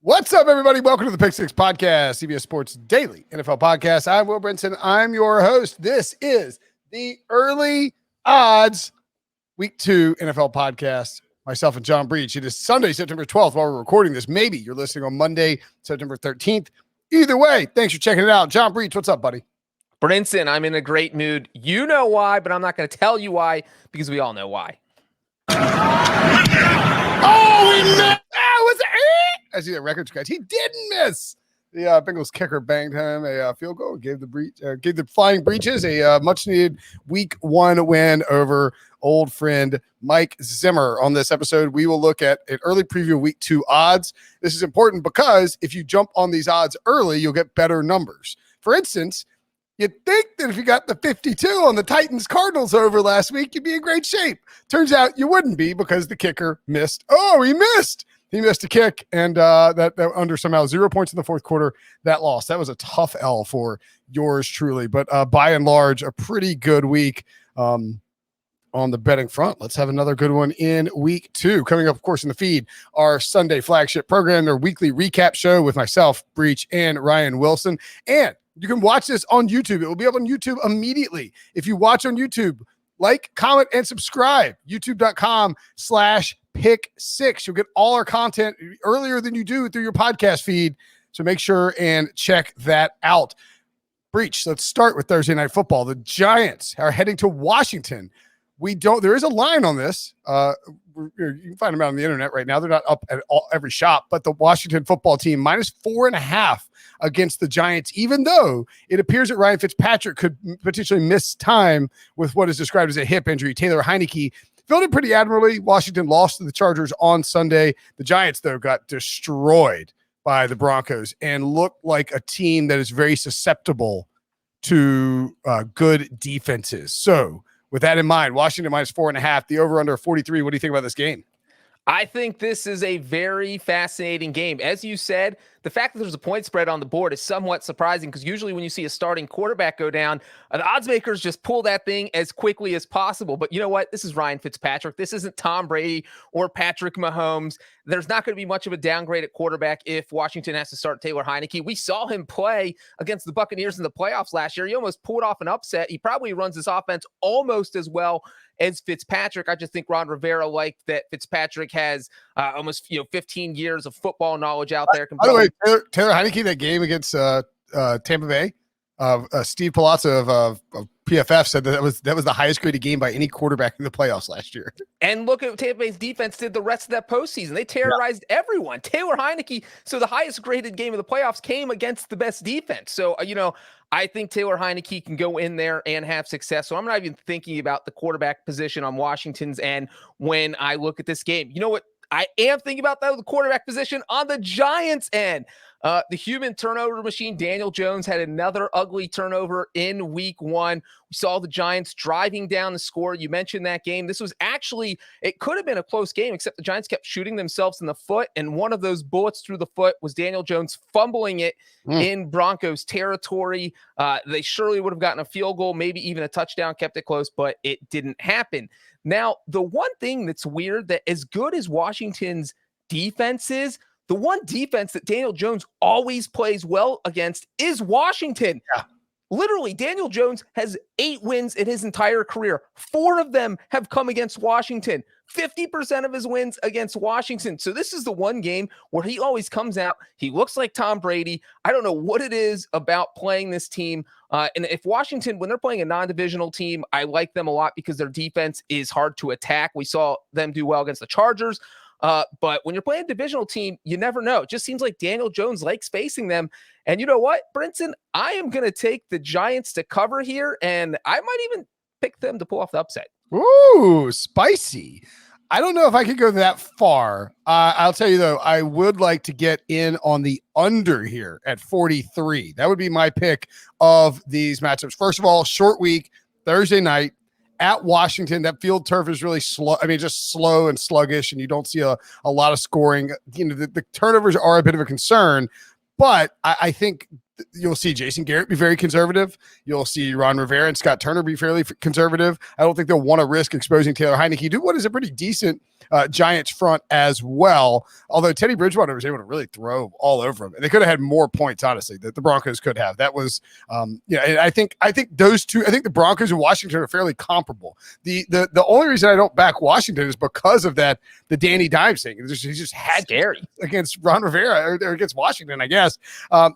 What's up, everybody? Welcome to the PickSix podcast, CBS Sports Daily NFL podcast. I'm Will Brinson. I'm your host. This is the Early Odds Week 2 NFL podcast. Myself and John Breech. It is Sunday, September 12th while we're recording this. Maybe you're listening on Monday, September 13th. Either way, thanks for checking it out. John Breech, what's up, buddy? Brinson, I'm in a great mood. You know why, but I'm not going to tell you why because we all know why. Oh, we missed. I see that record scratch. He didn't miss. The Bengals kicker banged him a field goal, gave the Flying Breeches a much-needed Week 1 win over old friend Mike Zimmer. On this episode, we will look at an early preview of Week 2 odds. This is important because if you jump on these odds early, you'll get better numbers. For instance, you'd think that if you got the 52 on the Titans-Cardinals over last week, you'd be in great shape. Turns out you wouldn't be because the kicker missed. Oh, he missed. He missed a kick, and that under somehow 0 points in the fourth quarter, that loss. That was a tough L for yours truly, but by and large, a pretty good week on the betting front. Let's have another good one in Week 2. Coming up, of course, in the feed, our Sunday flagship program, their weekly recap show with myself, Breech, and Ryan Wilson. And you can watch this on YouTube. It will be up on YouTube immediately. If you watch on YouTube, like, comment, and subscribe. YouTube.com/PickSix. You'll get all our content earlier than you do through your podcast feed. So make sure and check that out. Breech, let's start with Thursday Night Football. The Giants are heading to Washington. There is a line on this. You can find them out on the internet right now. They're not up at every shop, but the Washington football team -4.5 against the Giants, even though it appears that Ryan Fitzpatrick could potentially miss time with what is described as a hip injury. Taylor Heineke filled it pretty admirably. Washington lost to the Chargers on Sunday. The Giants, though, got destroyed by the Broncos and looked like a team that is very susceptible to good defenses. So with that in mind, Washington -4.5, the over-under 43. What do you think about this game? I think this is a very fascinating game. As you said, the fact that there's a point spread on the board is somewhat surprising because usually when you see a starting quarterback go down, the odds makers just pull that thing as quickly as possible. But you know what? This is Ryan Fitzpatrick. This isn't Tom Brady or Patrick Mahomes. There's not going to be much of a downgrade at quarterback if Washington has to start Taylor Heineke. We saw him play against the Buccaneers in the playoffs last year. He almost pulled off an upset. He probably runs this offense almost as well as Fitzpatrick. I just think Ron Rivera liked that Fitzpatrick has almost 15 years of football knowledge out there. By the way, Taylor Heineke, that game against Tampa Bay, Steve Palazzo of PFF said that was the highest graded game by any quarterback in the playoffs last year. And look at what Tampa Bay's defense did the rest of that postseason. They terrorized everyone. Taylor Heineke, so the highest graded game of the playoffs came against the best defense. So, I think Taylor Heineke can go in there and have success. So I'm not even thinking about the quarterback position on Washington's end when I look at this game. You know what I am thinking about, though? The quarterback position on the Giants' end. The human turnover machine, Daniel Jones, had another ugly turnover in Week 1. We saw the Giants driving down the score. You mentioned that game. This was actually, it could have been a close game, except the Giants kept shooting themselves in the foot, and one of those bullets through the foot was Daniel Jones fumbling it in Broncos territory. They surely would have gotten a field goal, maybe even a touchdown, kept it close, but it didn't happen. Now, the one thing that's weird, that as good as Washington's defense is, the one defense that Daniel Jones always plays well against is Washington. Yeah. Literally, Daniel Jones has 8 wins in his entire career. 4 of them have come against Washington. 50% of his wins against Washington. So this is the one game where he always comes out. He looks like Tom Brady. I don't know what it is about playing this team. And if Washington, when they're playing a non-divisional team, I like them a lot because their defense is hard to attack. We saw them do well against the Chargers. But when you're playing a divisional team, you never know. It just seems like Daniel Jones likes facing them. And you know what, Brinson? I am going to take the Giants to cover here, and I might even pick them to pull off the upset. Ooh, spicy. I don't know if I could go that far. I'll tell you, though, I would like to get in on the under here at 43. That would be my pick of these matchups. First of all, short week, Thursday night. At Washington, that field turf is really slow. I mean, just slow and sluggish, and you don't see a lot of scoring. The turnovers are a bit of a concern, but I think You'll see Jason Garrett be very conservative. You'll see Ron Rivera and Scott Turner be fairly conservative. I don't think they'll want to risk exposing Taylor Heineke to what is a pretty decent Giants front as well. Although Teddy Bridgewater was able to really throw all over him, and they could have had more points, honestly, that the Broncos could have. That was, and I think those two. I think the Broncos and Washington are fairly comparable. The only reason I don't back Washington is because of that the Danny Dimes thing. He just had scary against Ron Rivera or against Washington, I guess.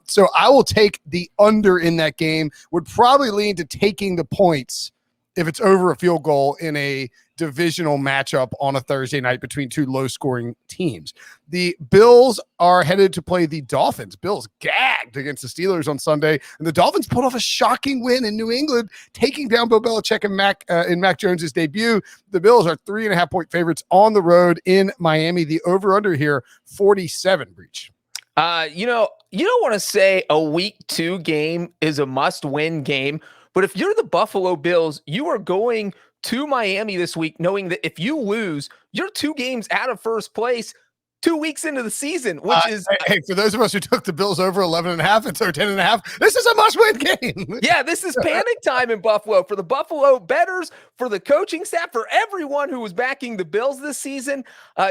So I will take the under in that game. Would probably lean to taking the points if it's over a field goal in a divisional matchup on a Thursday night between two low-scoring teams. The Bills are headed to play the Dolphins. Bills gagged against the Steelers on Sunday, and the Dolphins pulled off a shocking win in New England, taking down Bill Belichick and Mac Jones's debut. The Bills are 3.5-point favorites on the road in Miami. The over-under here, 47, Breech. You don't want to say a week 2 game is a must-win game, but if you're the Buffalo Bills, you are going to Miami this week, knowing that if you lose, you're 2 games out of first place 2 weeks into the season, which is hey, for those of us who took the Bills over 11.5 and 10.5, this is a must-win game. Yeah, this is panic time in Buffalo for the Buffalo bettors, for the coaching staff, for everyone who was backing the Bills this season.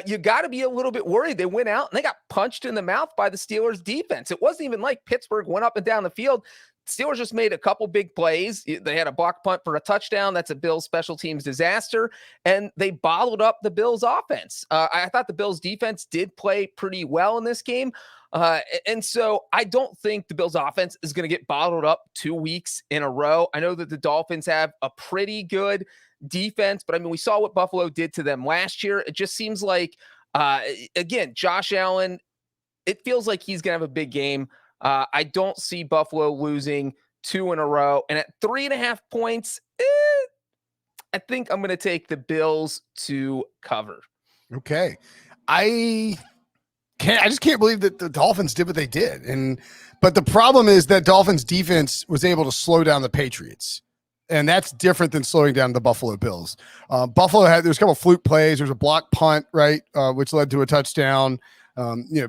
You got to be a little bit worried. They went out and they got punched in the mouth by the Steelers defense. It wasn't even like Pittsburgh went up and down the field. Steelers just made a couple big plays. They had a block punt for a touchdown. That's a Bills special teams disaster. And they bottled up the Bills offense. I thought the Bills defense did play pretty well in this game. And so I don't think the Bills offense is going to get bottled up 2 weeks in a row. I know that the Dolphins have a pretty good defense, but I mean, we saw what Buffalo did to them last year. It just seems like, again, Josh Allen, it feels like he's going to have a big game. I don't see Buffalo losing 2 in a row. And at 3.5 points, I think I'm going to take the Bills to cover. Okay. I just can't believe that the Dolphins did what they did. But the problem is that Dolphins defense was able to slow down the Patriots. And that's different than slowing down the Buffalo Bills. Buffalo there's a couple fluke plays. There's a block punt, right? Which led to a touchdown.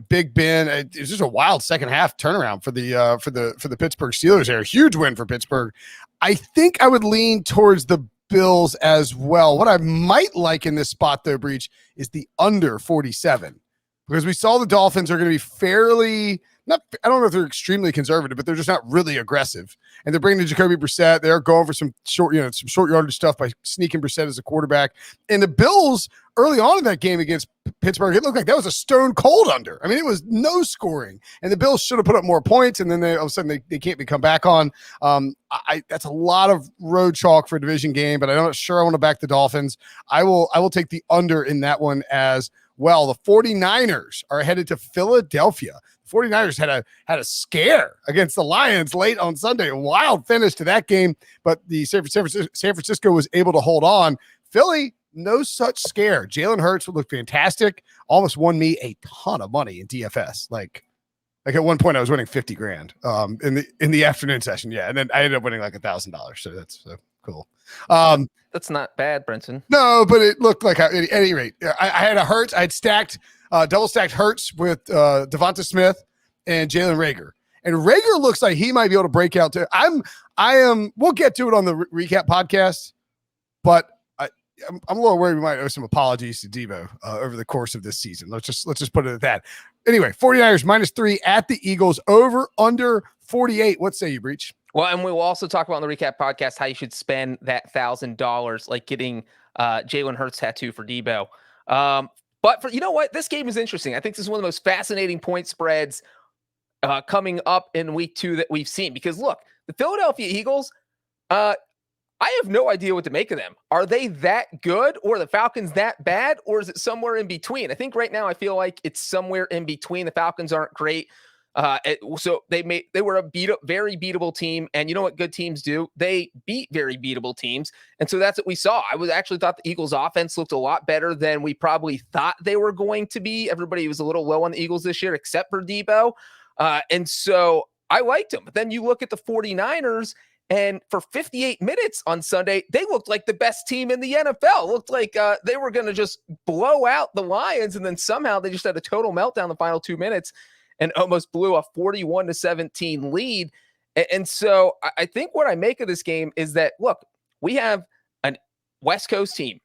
Big Ben. It's just a wild second half turnaround for the Pittsburgh Steelers here. A huge win for Pittsburgh. I think I would lean towards the Bills as well. What I might like in this spot, though, Breech, is the under 47, because we saw the Dolphins are going to be fairly I don't know if they're extremely conservative, but they're just not really aggressive. And they're bringing in Jacoby Brissett. They're going for some short yardage stuff by sneaking Brissett as a quarterback. And the Bills early on in that game against Pittsburgh, it looked like that was a stone cold under. I mean, it was no scoring, and the Bills should have put up more points. And then all of a sudden they can't be come back on. That's a lot of road chalk for a division game, but I'm not sure I want to back the Dolphins. I will take the under in that one as well. The 49ers are headed to Philadelphia. 49ers had a scare against the Lions late on Sunday. A wild finish to that game, but the San Francisco was able to hold on. Philly, no such scare. Jalen Hurts would look fantastic. Almost won me a ton of money in DFS. Like at one point I was winning 50 grand in the afternoon session. Yeah. And then I ended up winning like $1,000. So that's cool. That's not bad, Brinson. No, but it looked like at any rate, I had a Hurts. I had double stacked Hurts with Devonta Smith and Jalen Reagor. And Reagor looks like he might be able to break out too. We'll get to it on the recap podcast, but I'm a little worried we might owe some apologies to Debo over the course of this season. Let's just put it at that. Anyway, 49ers -3 at the Eagles, over under 48. What say you, Breech? Well, and we will also talk about on the recap podcast how you should spend that $1,000, like getting Jalen Hurts tattoo for Debo. But for, you know what? This game is interesting. I think this is one of the most fascinating point spreads coming up in week 2 that we've seen. Because look, the Philadelphia Eagles, I have no idea what to make of them. Are they that good, or are the Falcons that bad, or is it somewhere in between? I think right now I feel like it's somewhere in between. The Falcons aren't great. So they were a very beatable team. And you know what good teams do? They beat very beatable teams. And so that's what we saw. I actually thought the Eagles offense looked a lot better than we probably thought they were going to be. Everybody was a little low on the Eagles this year, except for Debo. And so I liked them. But then you look at the 49ers, and for 58 minutes on Sunday, they looked like the best team in the NFL. It looked like they were going to just blow out the Lions. And then somehow they just had a total meltdown the final 2 minutes and almost blew a 41-17 lead. And so I think what I make of this game is that, look, we have an West Coast team,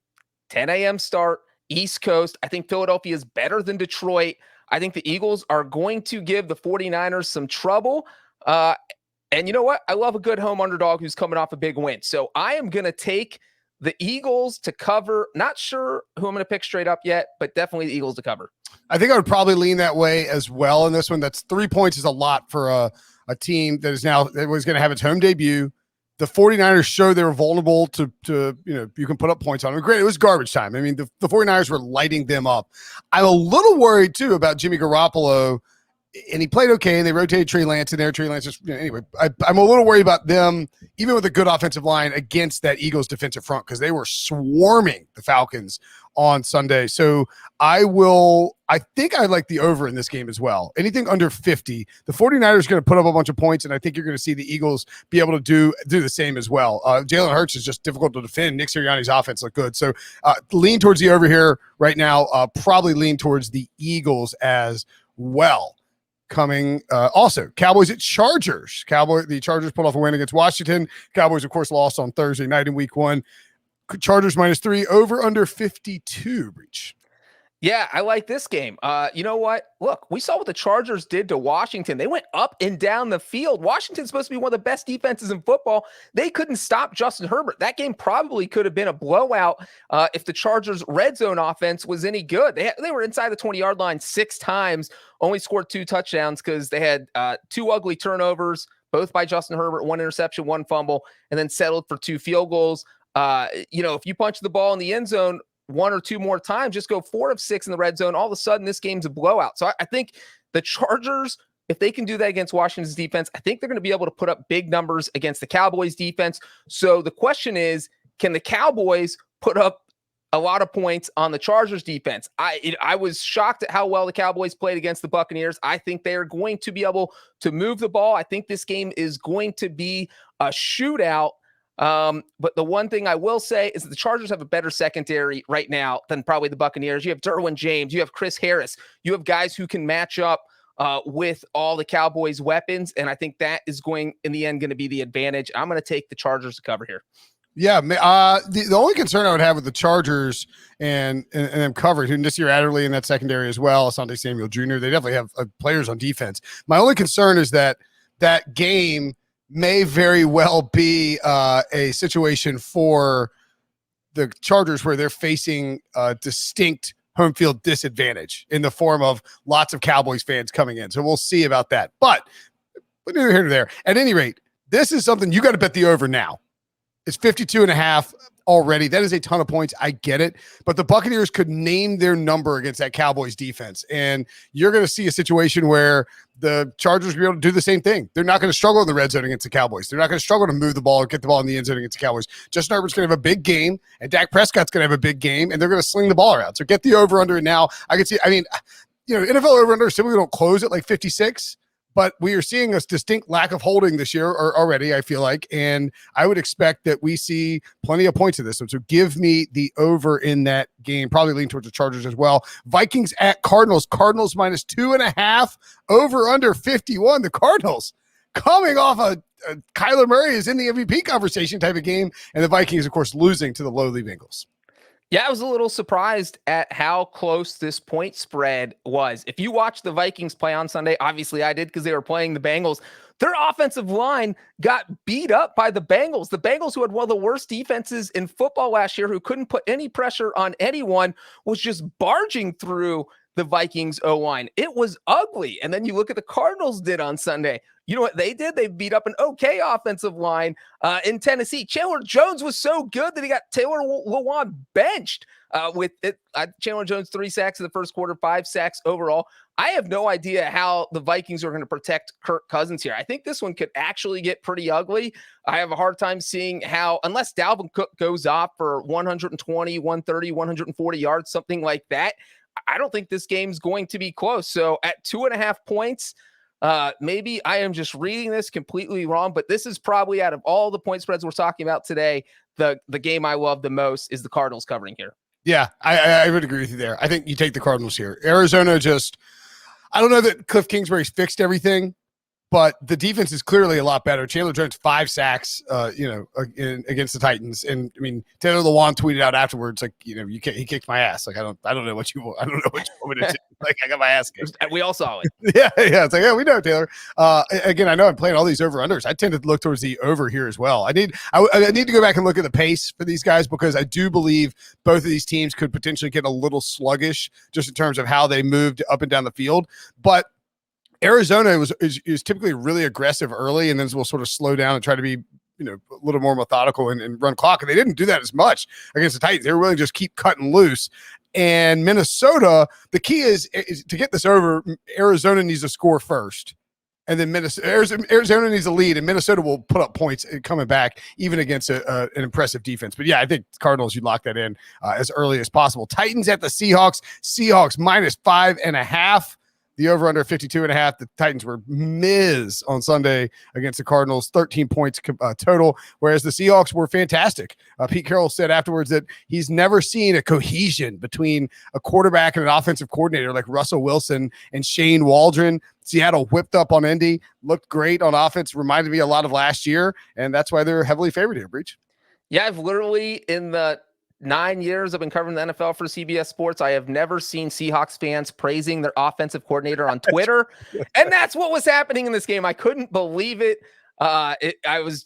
10 a.m. start, East Coast. I think Philadelphia is better than Detroit. I think the Eagles are going to give the 49ers some trouble. And you know what? I love a good home underdog who's coming off a big win. So I am going to take the Eagles to cover. Not sure who I'm going to pick straight up yet, but definitely the Eagles to cover. I think I would probably lean that way as well in this one. That's 3 points is a lot for a team that was going to have its home debut. The 49ers showed they were vulnerable to you can put up points on them. Great, it was garbage time. I mean, the 49ers were lighting them up. I'm a little worried, too, about Jimmy Garoppolo, and he played okay, and they rotated Trey Lance in there. Trey Lance just, anyway, I'm a little worried about them, even with a good offensive line, against that Eagles defensive front because they were swarming the Falcons on Sunday. So I think I like the over in this game as well. Anything under 50, the 49ers are going to put up a bunch of points, and I think you're going to see the Eagles be able to do the same as well. Jalen Hurts is just difficult to defend. Nick Sirianni's offense looked good. So lean towards the over here right now, probably lean towards the Eagles as well. Coming also, Cowboys at Chargers. The Chargers pulled off a win against Washington. Cowboys, of course, lost on Thursday night in week 1. Chargers -3, over under 52, Breech. Yeah, I like this game. You know what? Look, we saw what the Chargers did to Washington. They went up and down the field. Washington's supposed to be one of the best defenses in football. They couldn't stop Justin Herbert. That game probably could have been a blowout if the Chargers' red zone offense was any good. They were inside the 20-yard line 6 times, only scored 2 touchdowns because they had 2 ugly turnovers, both by Justin Herbert, 1 interception, 1 fumble, and then settled for 2 field goals. If you punch the ball in the end zone 1 or 2 more times, just go 4 of 6 in the red zone, all of a sudden this game's a blowout. So I think the Chargers, if they can do that against Washington's defense, I think they're going to be able to put up big numbers against the Cowboys defense. So the question is, can the Cowboys put up a lot of points on the Chargers defense? I was shocked at how well the Cowboys played against the Buccaneers. I think they are going to be able to move the ball. I think this game is going to be a shootout. But the one thing I will say is that the Chargers have a better secondary right now than probably the Buccaneers. You have Derwin James, you have Chris Harris, you have guys who can match up with all the Cowboys' weapons, and I think that is going to be the advantage. I'm going to take the Chargers to cover here. Yeah, the only concern I would have with the Chargers and them covered, and this year Adderley in that secondary as well, Asante Samuel Jr., they definitely have players on defense. My only concern is that game may very well be a situation for the Chargers where they're facing a distinct home field disadvantage in the form of lots of Cowboys fans coming in. So we'll see about that. But neither here nor there. At any rate, this is something you got to bet the over now. It's 52.5 already. That is a ton of points. I get it. But the Buccaneers could name their number against that Cowboys defense. And you're going to see a situation where the Chargers will be able to do the same thing. They're not going to struggle in the red zone against the Cowboys. They're not going to struggle to move the ball or get the ball in the end zone against the Cowboys. Justin Herbert's going to have a big game, and Dak Prescott's going to have a big game, and they're going to sling the ball around. So get the over under it now. I can see, NFL over under simply don't close at like 56. But we are seeing a distinct lack of holding this year already, I feel like. And I would expect that we see plenty of points in this one. So give me the over in that game. Probably lean towards the Chargers as well. Vikings at Cardinals. Cardinals -2.5. Over under 51. The Cardinals coming off a Kyler Murray is in the MVP conversation type of game. And the Vikings, of course, losing to the lowly Bengals. Yeah, I was a little surprised at how close this point spread was. If you watched the Vikings play on Sunday, obviously I did because they were playing the Bengals. Their offensive line got beat up by the Bengals. The Bengals, who had one of the worst defenses in football last year, who couldn't put any pressure on anyone, was just barging through the Vikings O-line. It was ugly. And then you look at the Cardinals did on Sunday. You know what they did? They beat up an okay offensive line in Tennessee. Chandler Jones was so good that he got Taylor Lewan benched with it. Chandler Jones, 3 sacks in the first quarter, 5 sacks overall. I have no idea how the Vikings are going to protect Kirk Cousins here. I think this one could actually get pretty ugly. I have a hard time seeing how, unless Dalvin Cook goes off for 120, 130, 140 yards, something like that, I don't think this game's going to be close. So at 2.5 points, maybe I am just reading this completely wrong, but this is probably, out of all the point spreads we're talking about today, the game I love the most is the Cardinals covering here. Yeah, I would agree with you there. I think you take the Cardinals here. Arizona I don't know that Cliff Kingsbury's fixed everything, but the defense is clearly a lot better. Chandler Jones 5 sacks, against the Titans, and I mean Taylor Lewan tweeted out afterwards like, he kicked my ass. Like I don't know what you want. I don't know what you want me to do. Like I got my ass kicked. We all saw it. yeah. It's like, yeah, we know, Taylor. Again, I know I'm playing all these over unders. I tend to look towards the over here as well. I need to go back and look at the pace for these guys because I do believe both of these teams could potentially get a little sluggish just in terms of how they moved up and down the field, but Arizona is typically really aggressive early, and then will sort of slow down and try to be, a little more methodical and run clock. And they didn't do that as much against the Titans. They were willing to just keep cutting loose. And Minnesota, the key is to get this over. Arizona needs to score first, and then Arizona needs a lead, and Minnesota will put up points coming back, even against an impressive defense. But yeah, I think Cardinals, you lock that in as early as possible. Titans at the Seahawks. Seahawks -5.5. The over-under 52.5. The Titans were miz on Sunday against the Cardinals, 13 points total, whereas the Seahawks were fantastic. Pete Carroll said afterwards that he's never seen a cohesion between a quarterback and an offensive coordinator like Russell Wilson and Shane Waldron. Seattle whipped up on Indy, looked great on offense, reminded me a lot of last year, and that's why they're heavily favored here, Breech. Yeah, I've literally, in the 9 years I've been covering the NFL for CBS Sports, I have never seen Seahawks fans praising their offensive coordinator on Twitter. And that's what was happening in this game. I couldn't believe it. I was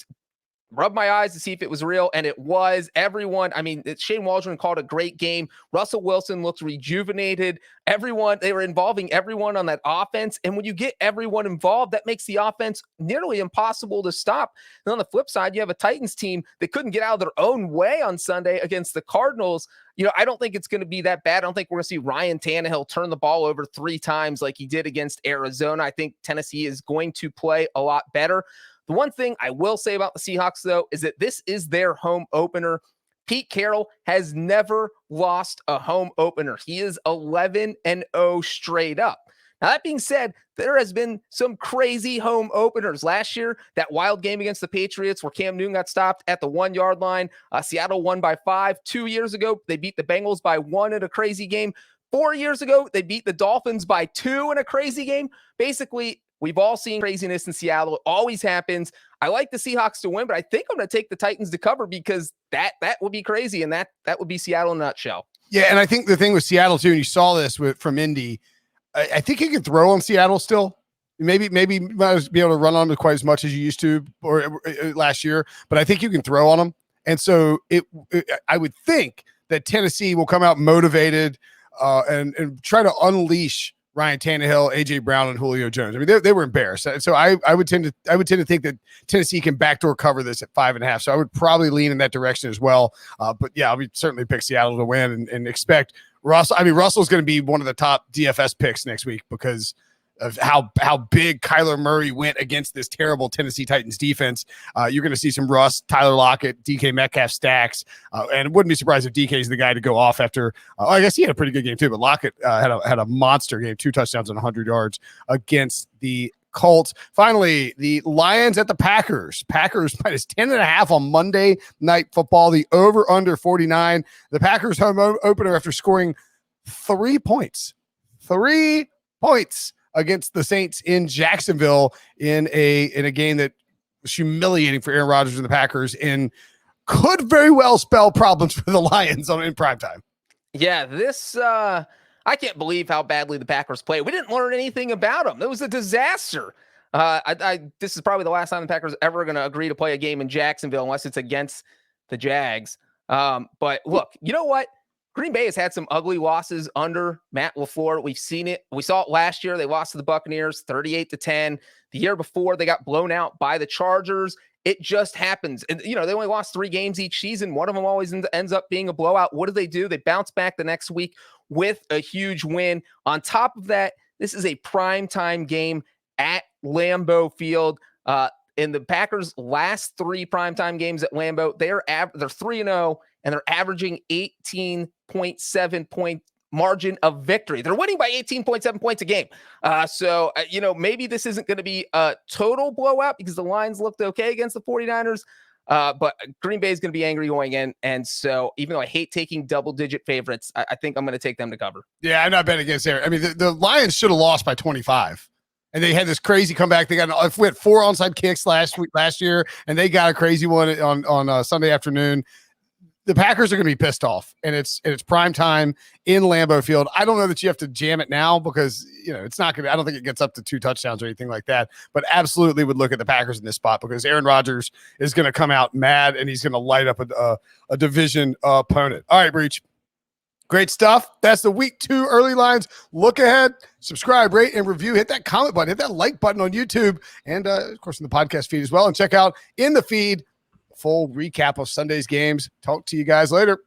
rubbed my eyes to see if it was real, and it was. Everyone, I mean, Shane Waldron called a great game. Russell Wilson looked rejuvenated. They were involving everyone on that offense, and when you get everyone involved, that makes the offense nearly impossible to stop. And on the flip side, you have a Titans team that couldn't get out of their own way on Sunday against the Cardinals. I don't think it's going to be that bad. I don't think we're going to see Ryan Tannehill turn the ball over 3 times like he did against Arizona. I think Tennessee is going to play a lot better. The one thing I will say about the Seahawks, though, is that this is their home opener. Pete Carroll has never lost a home opener. He is 11-0 straight up. Now, that being said, there has been some crazy home openers. Last year, that wild game against the Patriots where Cam Newton got stopped at the 1-yard line. Seattle won by 5. 2 years ago, they beat the Bengals by 1 in a crazy game. 4 years ago, they beat the Dolphins by 2 in a crazy game. Basically, we've all seen craziness in Seattle. It always happens. I like the Seahawks to win, but I think I'm going to take the Titans to cover because that would be crazy, and that would be Seattle in a nutshell. Yeah, and I think the thing with Seattle, too, and you saw this from Indy, I think you can throw on Seattle still. Maybe might be able to run on to quite as much as you used to or last year, but I think you can throw on them. And so I would think that Tennessee will come out motivated and try to unleash Ryan Tannehill, AJ Brown, and Julio Jones. I mean, they were embarrassed. So I would tend to think that Tennessee can backdoor cover this at 5.5. So I would probably lean in that direction as well. But yeah, I would certainly pick Seattle to win and expect Russell. I mean, Russell's going to be one of the top DFS picks next week because of how big Kyler Murray went against this terrible Tennessee Titans defense. You're going to see some Russ, Tyler Lockett, DK Metcalf stacks, and wouldn't be surprised if DK is the guy to go off after. I guess he had a pretty good game too, but Lockett had a monster game, 2 touchdowns and 100 yards against the Colts. Finally, the Lions at the Packers. Packers -10.5 on Monday Night Football. The over under 49. The Packers home opener after scoring 3 points. 3 points against the Saints in Jacksonville in a game that was humiliating for Aaron Rodgers and the Packers and could very well spell problems for the Lions in primetime. Yeah, this I can't believe how badly the Packers played. We didn't learn anything about them. It was a disaster. This is probably the last time the Packers are ever going to agree to play a game in Jacksonville unless it's against the Jags. But look, you know what? Green Bay has had some ugly losses under Matt LaFleur. We've seen it. We saw it last year. They lost to the Buccaneers 38-10. The year before, they got blown out by the Chargers. It just happens. And, they only lost 3 games each season. One of them always ends up being a blowout. What do? They bounce back the next week with a huge win. On top of that, this is a primetime game at Lambeau Field. In the Packers' last 3 primetime games at Lambeau, they're 3-0, and they're averaging 18.7 point margin of victory. They're winning by 18.7 points a game. So maybe this isn't going to be a total blowout because the Lions looked okay against the 49ers. But Green Bay is going to be angry going in. And so even though I hate taking double-digit favorites, I think I'm going to take them to cover. Yeah, I'm not betting against there. I mean, the Lions should have lost by 25. And they had this crazy comeback. They went 4 onside kicks last year, and they got a crazy one on Sunday afternoon. The Packers are going to be pissed off, and it's prime time in Lambeau Field. I don't know that you have to jam it now because it's not going to. I don't think it gets up to 2 touchdowns or anything like that. But absolutely would look at the Packers in this spot because Aaron Rodgers is going to come out mad and he's going to light up a division opponent. All right, Breech. Great stuff. That's the week 2 early lines. Look ahead, subscribe, rate, and review. Hit that comment button, hit that like button on YouTube, and of course in the podcast feed as well. And check out in the feed full recap of Sunday's games. Talk to you guys later.